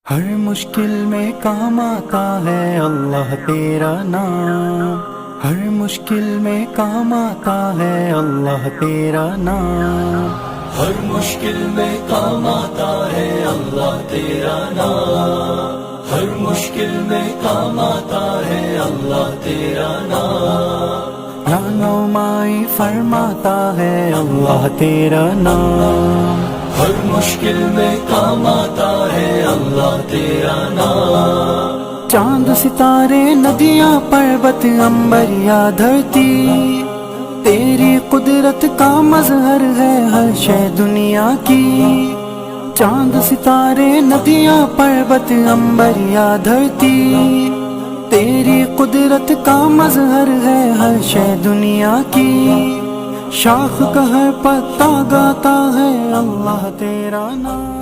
हर मुश्किल में काम आता है अल्लाह तेरा नाम। हर मुश्किल में काम आता है अल्लाह तेरा नाम। हर मुश्किल में काम आता है अल्लाह तेरा नाम। हर मुश्किल में काम आता है अल्लाह तेरा नाम। रहनुमाई फरमाता है अल्लाह तेरा नाम। हर मुश्किल में काम आता है अल्लाह तेरा नाम। चांद सितारे नदियां पर्वत अंबर या धरती, तेरी कुदरत का मजहर है हर शय दुनिया की। चांद सितारे नदियां पर्वत अंबर या धरती, तेरी कुदरत का मजहर है हर शय दुनिया की। शाख का हर पत्ता गाता है अल्लाह तेरा नाम।